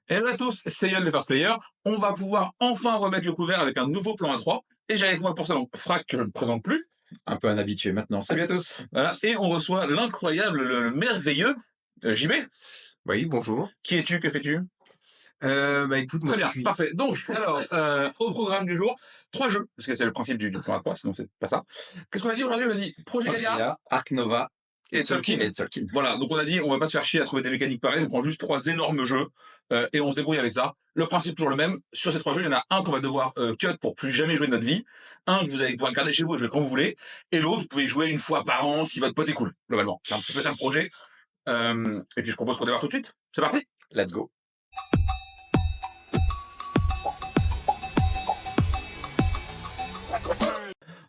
Hello à tous, c'est Yann le First Player. On va pouvoir enfin remettre le couvert avec un nouveau plan A3. Et j'ai avec moi pour ça donc Frac, que je ne présente plus. Un peu un habitué maintenant. Salut à tous. Voilà. Et on reçoit l'incroyable, le merveilleux JB. Oui, bonjour. Qui es-tu? Que fais-tu? Écoute, moi Très bien, je suis parfait. Donc, alors, au programme du jour, 3 jeux, parce que c'est le principe du plan A3, sinon c'est pas ça. Qu'est-ce qu'on a dit aujourd'hui? On a dit Projet Il y Gaia a Ark Nova et Tzolk'in. et Tzolk'in. Voilà, donc on a dit, on va pas se faire chier à trouver des mécaniques pareilles, on prend juste 3 énormes jeux, et on se débrouille avec ça. Le principe est toujours le même. Sur ces 3 jeux, il y en a un qu'on va devoir cut pour plus jamais jouer de notre vie, un que vous allez pouvoir garder chez vous et jouer quand vous voulez, et l'autre, vous pouvez y jouer une fois par an si votre pote est cool, globalement. C'est un petit peu ça le projet. Et puis je propose qu'on démarre tout de suite. C'est parti? Let's go.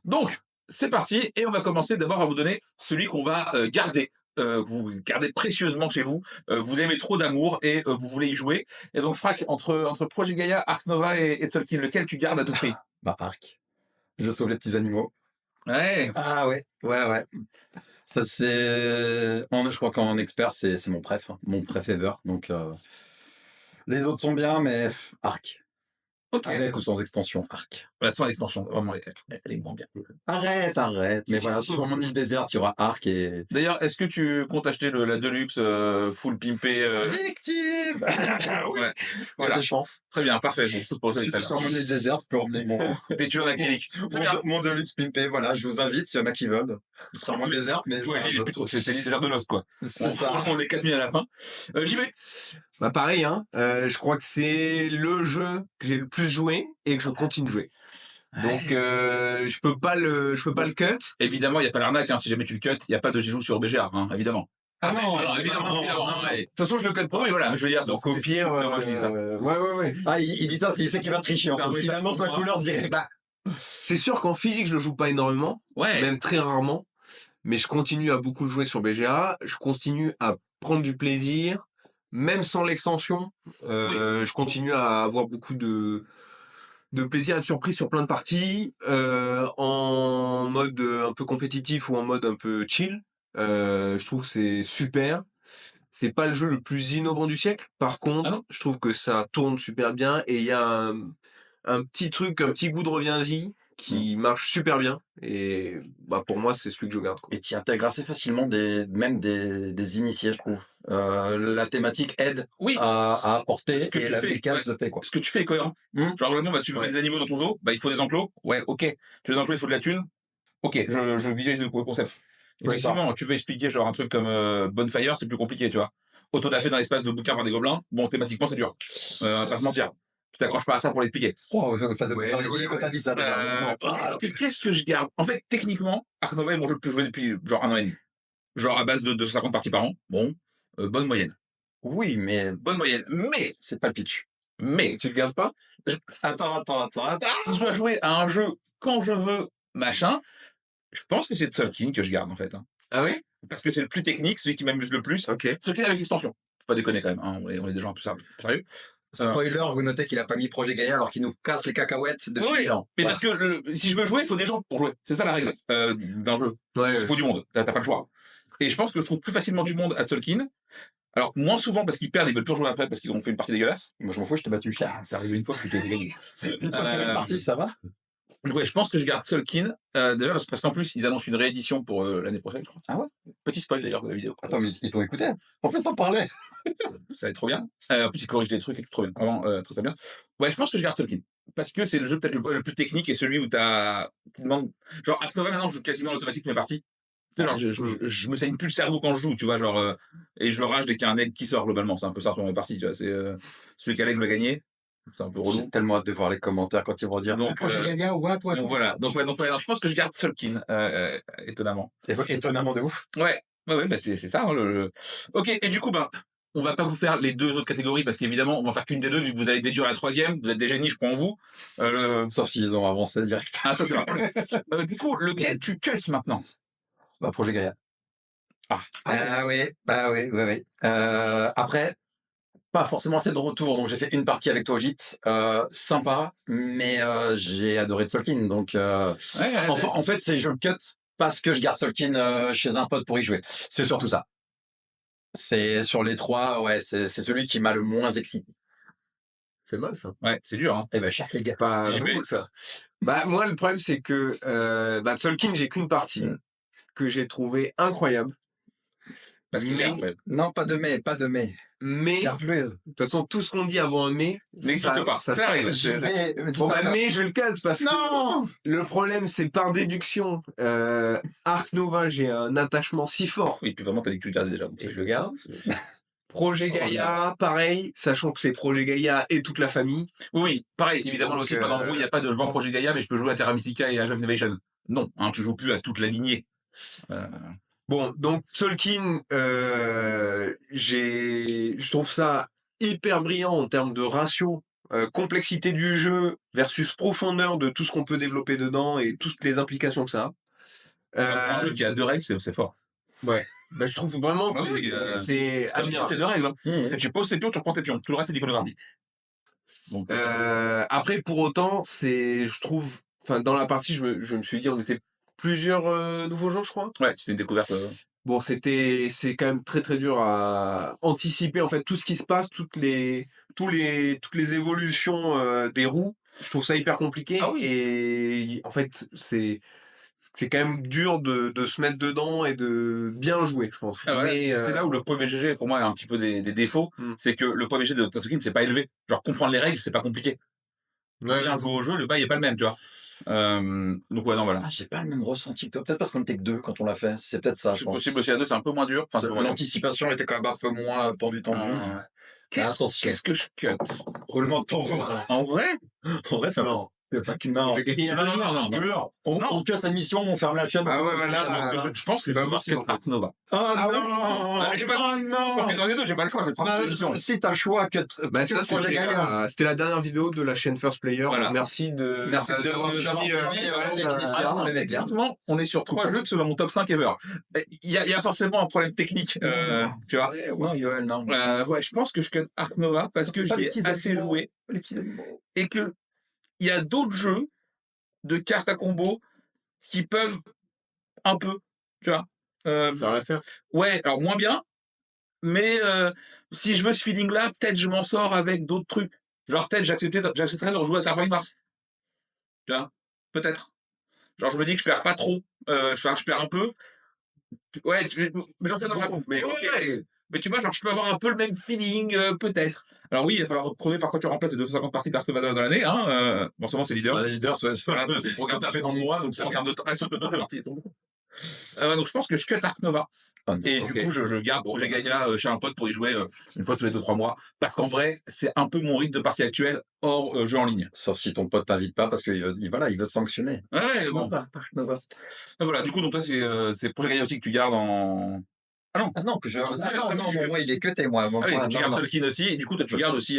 Donc, c'est parti, et on va commencer d'abord à vous donner celui qu'on va garder. Vous gardez précieusement chez vous, vous l'aimez trop d'amour et vous voulez y jouer. Et donc, Frac, entre Projet Gaia, Ark Nova et Tzolk'in, lequel tu gardes à tout prix? Ark. Je sauve les petits animaux. Ouais. Ah ouais. Ça c'est... Je crois qu'en expert, c'est mon préf. Mon préf ever. Donc, les autres sont bien, mais Ark. Ok. Avec ou sans extension, Ark. Sans l'extension, vraiment, elle est moins bien. Arrête. Mais voilà, sur mon île déserte, il y aura Ark et... D'ailleurs, est-ce que tu comptes acheter la Deluxe full pimpé Victime. Oui. Ouais. Il y a Voilà. des chances. Très bien, parfait. Bon, tout pour ça, Sur mon île déserte, je peux emmener mon... T'es tueur d'acrylique. C'est bien. Mon Deluxe Pimpé, voilà, je vous invite s'il y en a qui veulent. Ce sera moins désert, mais Ouais, je... c'est l'hiver de l'os, quoi. C'est ça. On est 4000 à la fin. JB. pareil, hein. Je crois que c'est le jeu que j'ai le plus joué et que je continue de jouer. Donc je peux pas le cut. Évidemment, il n'y a pas l'arnaque, hein. Si jamais tu le cut, il n'y a pas de Jijou sur BGA, hein, évidemment. Ah non, évidemment. non. De toute façon, je le cut pas, mais voilà, je veux dire. Donc au pire, ouais. Ah, il dit ça parce qu'il sait qu'il va tricher. En fait. Il annonce la couleur direct. C'est sûr qu'en physique, je le joue pas énormément, Ouais. même très rarement. Mais je continue à beaucoup jouer sur BGA. Je continue à prendre du plaisir, même sans l'extension. Je continue à avoir beaucoup de plaisir à être surpris sur plein de parties, en mode un peu compétitif ou en mode un peu chill. Je trouve que c'est super. C'est pas le jeu le plus innovant du siècle. Par contre, je trouve que ça tourne super bien et il y a un petit truc, un petit goût de reviens-y qui marche super bien. Et pour moi, c'est celui que je garde, quoi. Et tu intègres assez facilement des initiés, je trouve. La thématique aide à apporter ce que et la mécanique se fait, quoi. Ce que tu fais est cohérent. Genre, vraiment, tu veux des animaux dans ton zoo, il faut des enclos. Ouais, ok. Tu veux des enclos, il faut de la thune. Ok, je visualise le concept. Effectivement, tu veux expliquer genre un truc comme Bonfire, c'est plus compliqué, tu vois. Autodafé dans l'espace de bouquins par des gobelins, bon, thématiquement, c'est dur. On va pas se mentir. Tu t'accroches pas à ça pour l'expliquer. Oh, ça devrait rigoler quand t'as dit ça. Qu'est-ce que je garde? En fait, techniquement, Ark Nova est mon jeu le plus joué depuis genre un an et demi. Genre à base de 250 parties par an. Bon, bonne moyenne. Oui, mais Bonne moyenne. Mais, c'est pas le pitch. mais, Tu le gardes pas? Attends. si je dois jouer à un jeu quand je veux, machin, je pense que c'est Tzolk'in que je garde en fait. Hein. Ah oui? Parce que c'est le plus technique, celui qui m'amuse le plus. Ok. Tzolk'in avec extension. Faut pas déconner quand même, hein. On est des gens un peu sérieux. Spoiler, vous notez qu'il a pas mis Projet Gaia alors qu'il nous casse les cacahuètes depuis Oui, ans. mais parce que si je veux jouer, il faut des gens pour jouer. C'est ça la règle d'un jeu. Il faut du monde. T'as pas le choix. Et je pense que je trouve plus facilement du monde à Tzolk'in. Alors, moins souvent parce qu'ils perdent, ils veulent toujours jouer après parce qu'ils ont fait une partie dégueulasse. Moi, je m'en fous, je t'ai battu. Ah, c'est arrivé une fois que tu t'es gagné. Une fois que c'est parti, ça va? Donc ouais, je pense que je garde Tzolk'in, déjà parce qu'en plus, ils annoncent une réédition pour l'année prochaine, je crois. Ah ouais? Petit spoil d'ailleurs de la vidéo. Attends, mais ils t'ont écouté. En plus, t'en parlais. Ça va être trop bien. En plus, ils corrigent des trucs et tout trop bien. Vraiment, très bien. Ouais, je pense que je garde Tzolk'in. Parce que c'est le jeu peut-être le plus technique et celui où tu demandes... Genre, Ark Nova, maintenant, je joue quasiment en automatique mes parties. Tu sais, genre, je me saigne plus le cerveau quand je joue, tu vois, genre... et je rage dès qu'il y a un egg qui sort, globalement. C'est un peu ça sur mes parties, tu vois. C'est celui qui a l'egg va gagner. C'est un peu relou. J'ai tellement hâte de voir les commentaires quand ils vont dire Donc, Projet Gaia ou what. donc voilà. Donc je pense que je garde Tzolk'in, étonnamment. Étonnamment de ouf. Ouais, c'est ça. Hein, Ok, et du coup, on va pas vous faire les deux autres catégories parce qu'évidemment, on va faire qu'une des deux vu que vous allez déduire la troisième. Vous êtes déjà niche, je crois en vous. Sauf s'ils ont avancé direct. Ah, ça c'est vrai. Du coup, lequel tu cut maintenant? Projet Gaia. Ah oui. Après, pas forcément assez de retour, donc j'ai fait une partie avec toi, Git. Sympa, mais j'ai adoré Tzolk'in, donc en fait, c'est je le cut parce que je garde Tzolk'in chez un pote pour y jouer. C'est surtout ça. C'est sur les trois, ouais, c'est celui qui m'a le moins excité. fait mal, ça. Ouais, c'est dur, hein. Eh ben, cher les gars. Pas J'y vais. beaucoup, ça. Bah, moi, le problème, c'est que Tzolk'in, j'ai qu'une partie que j'ai trouvée incroyable. Parce qu'il est Mais- incroyable. Non, pas de mai, pas de mai. Mais, de Garde-le. toute façon, tout ce qu'on dit avant un mai, N'existe pas. ça C'est la règle. Bon, bah, mais je vais le cut parce que Non! le problème, c'est par déduction. Arc Nova, j'ai un attachement si fort. Oui, puis vraiment, t'as dit que tu le gardais déjà. donc Et c'est- je le garde. Projet Gaïa, pareil, sachant que c'est Projet Gaïa et toute la famille. Oui, oui, pareil, évidemment, là Donc, aussi, pas d'embrouille, il n'y a pas de je vends Projet Gaïa, mais je peux jouer à Terra Mystica et à Age of Innovation. Non, hein, tu joues plus à toute la lignée. Bon, donc Tzolk'in, je trouve ça hyper brillant en termes de ratio, complexité du jeu versus profondeur de tout ce qu'on peut développer dedans et toutes les implications que ça a. Un jeu qui a 2 règles, c'est fort. Ouais. Bah, je trouve vraiment Ah oui, c'est Comme tu admirable. fais 2 règles. Hein. Mmh. C'est tu poses tes pions, tu reprends tes pions. Tout le reste, c'est l'iconographie. Donc, Après, pour autant, je trouve, enfin, dans la partie, je me suis dit, on était plusieurs nouveaux joueurs, je crois. ouais, c'était une découverte. Bon, c'est quand même très très dur à anticiper en fait tout ce qui se passe, toutes les évolutions des roues. Je trouve ça hyper compliqué Ah oui. et en fait c'est quand même dur de se mettre dedans et de bien jouer, je pense. Ah ouais, Mais, c'est là où le premier GG, pour moi, a un petit peu des défauts. C'est que le premier GG de Tzolk'in, c'est pas élevé. Genre, comprendre les règles, c'est pas compliqué. ouais, Bien jouer au jeu, le bail est pas le même, tu vois. Donc, ouais, non, voilà. Ah, j'ai pas le même ressenti que toi. Peut-être parce qu'on était que deux quand on l'a fait. C'est peut-être ça, je C'est pense. possible aussi à 2, c'est un peu moins dur. Enfin, c'est un peu moins dur. L'anticipation était quand même un peu moins tendue. Ah, Qu'est-ce que je cut? Roulement de tambour. En vrai? En vrai, ça va. non. Non. J'ai gagné. Non. On cut la mission, on ferme la chaîne. Ah ouais, voilà. Je pense que c'est pas je vais possible, voir Arc Nova. Oh Ah ouais. non! Ah, j'ai pas- Oh non! Dans les deux, j'ai pas le choix, c'est Non, émission. si t'as le choix, cut. Bah ça Projet Gaïa. c'était la dernière vidéo de la chaîne First Player. Voilà. Merci Merci d'avoir d'avoir suivi, les techniciens. Attends, les mecs, bien. honnêtement, on est sur 3 jeux qui sont dans mon top 5 ever. Il y a forcément un problème technique, tu vois. Non, Yoel, non. Ouais, je pense que je cut Arc Nova parce que Pas j'y les ai petits assez animaux. joué Les petits animaux. et que il y a d'autres jeux de cartes à combo qui peuvent un peu, tu vois. faire l'affaire. Ouais, alors moins bien, mais si je veux ce feeling-là, peut-être je m'en sors avec d'autres trucs. Genre peut-être j'accepterais de rejouer à Terraforming Mars. Tu vois, peut-être. Genre je me dis que je perds pas trop, je perds un peu. Ouais, mais j'en sais pas trop. Mais ok. ouais. Mais tu vois, genre je peux avoir un peu le même feeling, peut-être. Alors oui, il va falloir prouver par quoi tu remplaces les 250 parties d'Art of Valor dans l'année. Hein, bon, souvent c'est leader. Les leaders, voilà. Regarde, T'as fait dans le mois, donc ça ça regarde de temps. Donc je pense que je cut Arc Nova. Et ok. du coup, je garde Projet Gaïa chez un pote pour y jouer une fois tous les 2-3 mois. Parce qu'en vrai, c'est un peu mon rythme de partie actuelle hors jeu en ligne. Sauf si ton pote t'invite pas parce qu'il voilà, il veut te sanctionner. Ouais, bon. Voilà, du coup, donc toi, c'est Projet Gaïa aussi que tu gardes en. Ah non, Ah non, que je. Ah non, moi, il est cuté, moi. ah oui, Moi, tu non, gardes non. Tzolk'in aussi. Et du coup, toi, tu gardes aussi.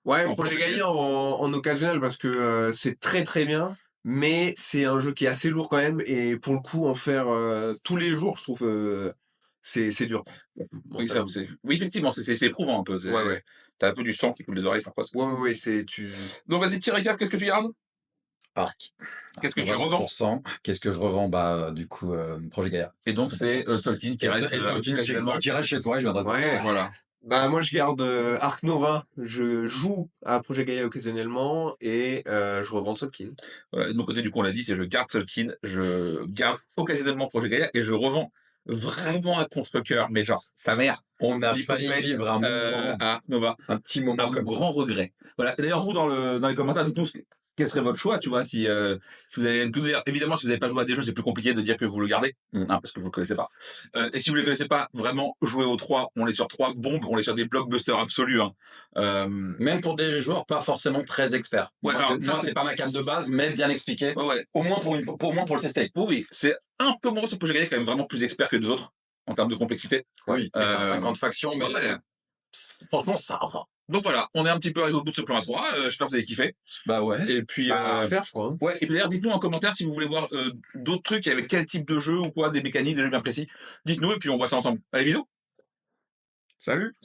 Ouais, En Projet projet Gaïa en occasionnel parce que c'est très très bien, mais c'est un jeu qui est assez lourd quand même et pour le coup en faire tous les jours, je trouve c'est dur. Oui, oui, effectivement, c'est éprouvant un peu. Ouais. T'as un peu du sang qui coule des oreilles parfois. Ouais, c'est tu. Donc, vas-y, petit récap, qu'est-ce que tu gardes? Arc. Qu'est-ce que tu revends? 20%. Qu'est-ce que je revends? Bah, du coup, Projet Gaïa. Et donc, c'est Tzolk'in qui reste. Qui reste chez toi, je viendrai. Ouais. Voilà. Bah moi je garde Arc Nova, je joue à Projet Gaïa occasionnellement et je revends Tzolk'in. De mon côté, du coup, on l'a dit, c'est je garde Tzolk'in, je garde occasionnellement Projet Gaïa et je revends vraiment à contre-cœur, mais genre, sa mère, On a il faut failli mettre, vivre un moment, à Nova. un petit moment Un comme grand regret. Voilà. Et d'ailleurs, vous, dans les commentaires, dites-nous quel serait votre choix, tu vois, si vous avez, évidemment, si vous n'avez pas joué à des jeux, c'est plus compliqué de dire que vous le gardez, parce que vous le connaissez pas. Et si vous les connaissez pas, vraiment, jouez aux 3, on est sur 3 bombes, on est sur des blockbusters absolus, Même pour des joueurs pas forcément très experts. Ouais, moi, alors, ça, c'est pas ma cam de base, mais bien expliqué. ouais. Au moins pour le tester. Oui, c'est un peu moins sur Projet Gaïa, quand même vraiment plus expert que les autres, en termes de complexité. Oui, 50 factions, mais Ouais. franchement, ça va. Donc voilà, on est un petit peu arrivé au bout de ce plan à 3. J'espère que vous avez kiffé. Bah ouais. Et puis, À faire je crois. Hein. ouais, et d'ailleurs, dites-nous en commentaire si vous voulez voir d'autres trucs avec quel type de jeu ou quoi, des mécaniques, des jeux bien précis. Dites-nous et puis on voit ça ensemble. Allez, bisous! Salut.